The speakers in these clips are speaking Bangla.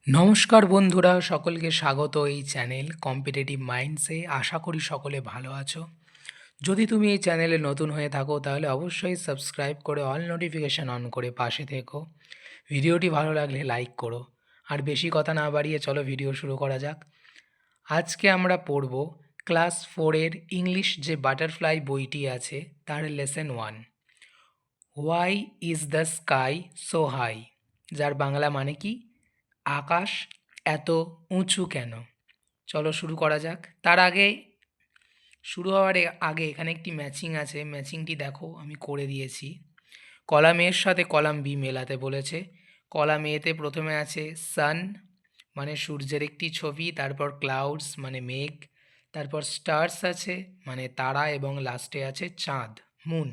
নমস্কার বন্ধুরা, সকলকে স্বাগত এই চ্যানেল কম্পিটিটিভ মাইন্ডসে। আশা করি সকলে ভালো আছো। যদি তুমি এই চ্যানেলে নতুন হয়ে থাকো তাহলে অবশ্যই সাবস্ক্রাইব করে অল নোটিফিকেশান অন করে পাশে থেকো। ভিডিওটি ভালো লাগলে লাইক করো। আর বেশি কথা না বাড়িয়ে চলো ভিডিও শুরু করা যাক। আজকে আমরা পড়ব ক্লাস 4-এর ইংলিশ যে বাটারফ্লাই বইটি আছে তার lesson 1, why is the sky so high, যার বাংলা মানে কি, আকাশ এত উঁচু কেন। চলো শুরু করা যাক। তার আগে শুরু হওয়ার আগে এখানে একটি ম্যাচিং আছে, ম্যাচিংটি দেখো আমি করে দিয়েছি। কলাম এর সাথে কলাম বি মেলাতে বলেছে। কলাম এতে প্রথমে আছে সান মানে সূর্যের একটি ছবি, তারপর ক্লাউডস মানে মেঘ, তারপর স্টার্স আছে মানে তারা, এবং লাস্টে আছে চাঁদ মুন।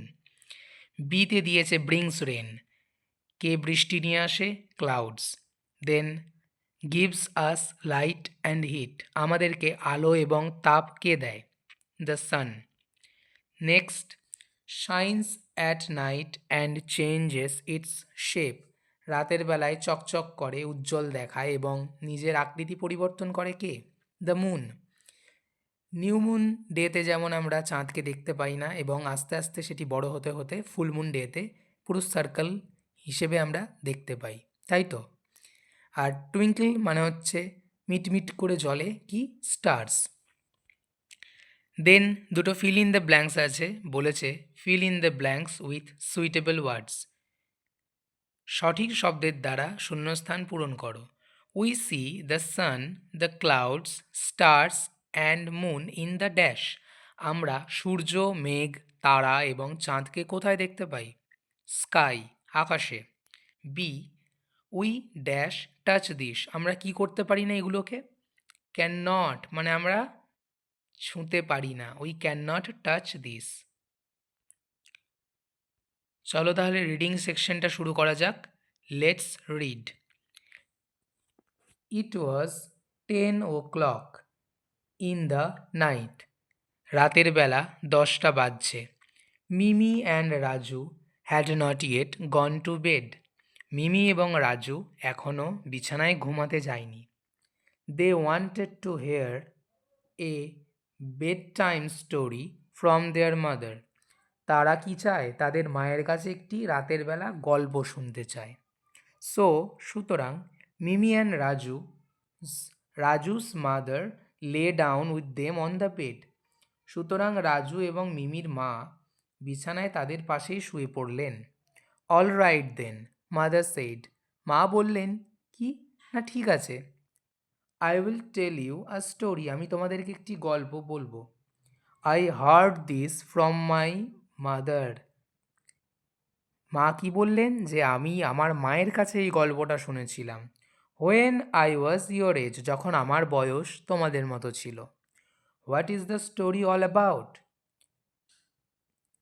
বিতে দিয়েছে ব্রিংস রেন, কে বৃষ্টি নিয়ে আসে, clouds. Then gives us light and heat, আমাদেরকে আলো এবং তাপ কে দেয়, the sun. Next, shines at night and changes its shape, রাতের বেলায় চকচক করে, উজ্জ্বল দেখায় এবং নিজের আকৃতি পরিবর্তন করে কে, দ্য মুন। নিউ মুন ডেতে যেমন আমরা চাঁদকে দেখতে পাই না এবং আস্তে আস্তে সেটি বড় হতে হতে ফুল মুন ডেতে পুরো সার্কেল হিসেবে আমরা দেখতে পাই, তাই তো। আর টুইঙ্কল মানে হচ্ছে মিটমিট করে জ্বলে, কি, স্টার্স। দেন দুটো ফিল ইন দ্য ব্ল্যাঙ্কস আছে, বলেছে fill in the blanks with suitable words, সঠিক শব্দের দ্বারা শূন্যস্থান পূরণ করো। We see the sun, the clouds, stars and moon in the dash, আমরা সূর্য, মেঘ, তারা এবং চাঁদকে কোথায় দেখতে পাই, স্কাই, আকাশে। B, we dash touch this, আমরা কি করতে পারি না এগুলোকে, ক্যান নট মানে আমরা ছুঁতে পারি না, we can not touch this. চলো তাহলে রিডিং সেকশনটা শুরু করা যাক। Let's read. It was 10 o'clock in the night, রাতের বেলা 10টা বাজছে। Mimi and Raju had not yet gone to bed, Mimi এবং রাজু এখনও বিছানায় ঘুমাতে যায়নি। They wanted to hear a bed time story from their mother, তারা কি চায়, তাদের মায়ের কাছে একটি রাতের বেলা গল্প শুনতে চায়। সো সুতরাং Mimi and Raju's mother lay down with them on the bed, সুতরাং রাজু এবং মিমির মা বিছানায় তাদের পাশেই শুয়ে পড়লেন। All right then, mother said, মা বললেন, কি না ঠিক আছে। I will tell you a story, আমি তোমাদেরকে একটি গল্প বলবো। I heard this from my mother, মা কি বললেন, যে আমি আমার মায়ের কাছে এই গল্পটা শুনেছিলাম। When I was your age, যখন আমার বয়স তোমাদের মতো ছিল। What is the story all about,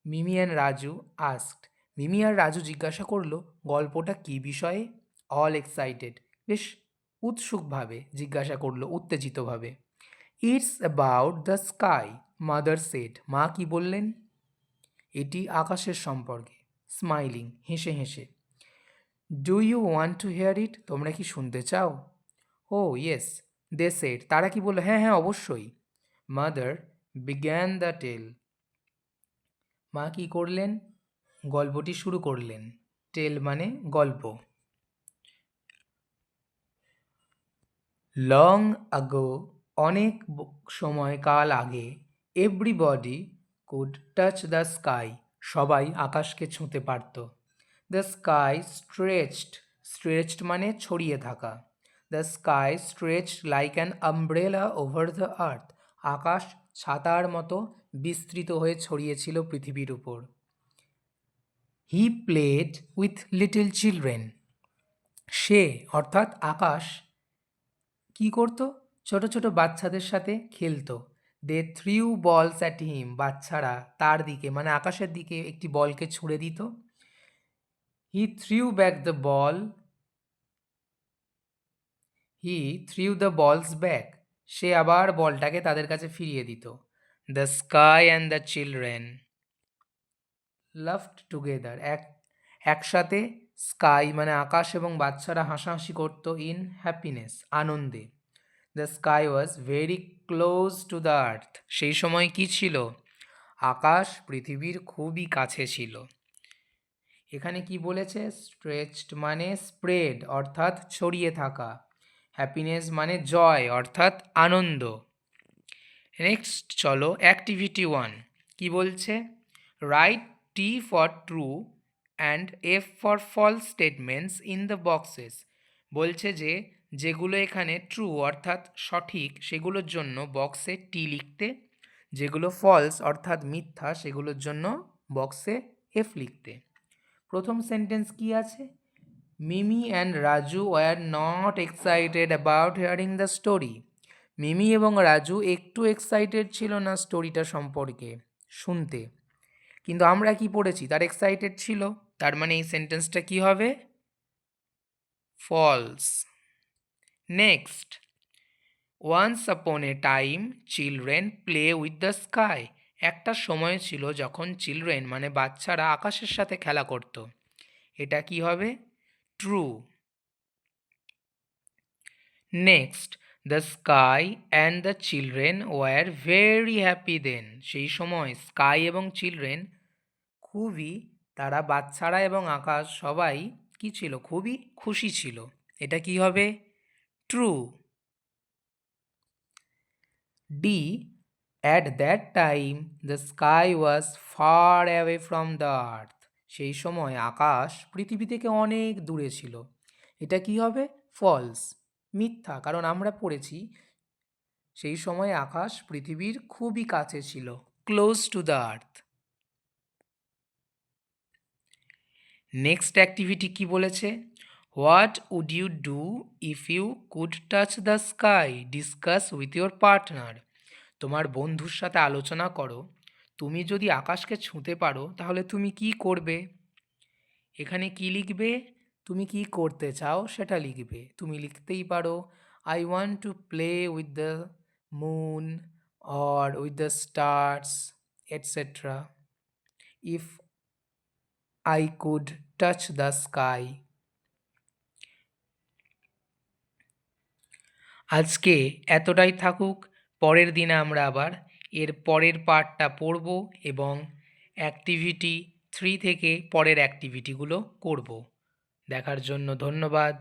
Mimi and Raju asked, Mimi আর রাজু জিজ্ঞাসা করলো গল্পটা কী বিষয়ে। অল এক্সাইটেড, বেশ উৎসুকভাবে জিজ্ঞাসা করলো, উত্তেজিতভাবে। It's about the sky, mother said, মা কি বললেন, এটি আকাশের সম্পর্কে। স্মাইলিং, হেসে হেসে। Do you want to hear it, তোমরা কি শুনতে চাও। ও ইয়েস, দে সেড, তারা কি বললো, হ্যাঁ হ্যাঁ অবশ্যই। মাদার বিগ্যান দ্য টেল, মা কি করলেন, গল্পটি শুরু করলেন। টেল মানে গল্প। লং আগো, অনেক সময়কাল আগে, everybody could touch the sky, সবাই আকাশকে ছুঁতে পারত। দ্য স্কাই স্ট্রেচড, স্ট্রেচড মানে ছড়িয়ে থাকা। The sky stretched like an umbrella over the earth, আকাশ ছাতার মতো বিস্তৃত হয়ে ছড়িয়েছিল পৃথিবীর উপর। He played with little children, সে অর্থাৎ আকাশ কি করত, ছোট ছোট বাচ্চাদের সাথে খেলতো। দে থ্রিউ বলস অ্যাট হিম, বাচ্চারা তার দিকে মানে আকাশের দিকে একটি বলকে ছুঁড়ে দিত। He threw back the ball, he threw the balls back, সে আবার বলটাকে তাদের কাছে ফিরিয়ে দিত। The sky and the children loved together, একসাথে স্কাই মানে আকাশ এবং বাচ্চারা হাসাহাসি করতো ইন হ্যাপিনেস আনন্দে। The sky was very close to the earth, সেই সময় কি ছিল? আকাশ পৃথিবীর খুবই কাছে ছিল। এখানে কি বলেছে? স্ট্রেচড মানে স্প্রেড অর্থাৎ ছড়িয়ে থাকা, হ্যাপিনেস মানে জয় অর্থাৎ আনন্দ। নেক্সট চলো অ্যাক্টিভিটি 1 কি বলছে? Right T for true and F for false statements in the boxes. বলছে যে যেগুলো এখানে ট্রু অর্থাৎ সঠিক সেগুলোর জন্য বক্সে টি লিখতে, যেগুলো ফলস অর্থাৎ মিথ্যা সেগুলোর জন্য বক্সে এফ লিখতে। প্রথম সেন্টেন্স কি আছে? Mimi and Raju were not excited about hearing the story. Mimi এবং রাজু একটু এক্সাইটেড ছিল না স্টোরিটা সম্পর্কে শুনতে, কিন্তু আমরা কি পড়েছি? তার এক্সাইটেড ছিল, তার মানে এই সেন্টেন্সটা কি হবে? False. Next, once upon a time children play with the sky. একটা সময় ছিল যখন চিলড্রেন মানে বাচ্চারা আকাশের সাথে খেলা করত। এটা কি হবে? True. Next, the sky and the children were very happy then. সেই সময় স্কাই এবং চিলড্রেন খুবই, তারা বাচ্চারা এবং আকাশ সবাই কি ছিল? খুবই খুশি ছিল। এটা কি হবে? True. D, at that time the sky was far away from the earth. সেই সময় আকাশ পৃথিবী থেকে অনেক দূরে ছিল। এটা কি হবে? ফলস, মিথ্যা, কারণ আমরা পড়েছি সেই সময় আকাশ পৃথিবীর খুবই কাছে ছিল, close to the earth. Next activity কি বলেছে? What would you do if you could touch the sky, discuss with your partner. তোমার বন্ধুর সাথে আলোচনা করো, তুমি যদি আকাশকে ছুঁতে পারো তাহলে তুমি কি করবে? এখানে কি লিখবে? তুমি কি করতে চাও সেটা লিখবে। তুমি লিখতেই পারো I want to play with the moon or with the stars etcetera if I could touch the sky. আজকে এতটাই থাকুক, পরের দিনে আমরা আবার এর পরের পার্টটা পড়ব এবং অ্যাক্টিভিটি 3 থেকে পরের অ্যাক্টিভিটিগুলো করব। দেখার জন্য ধন্যবাদ।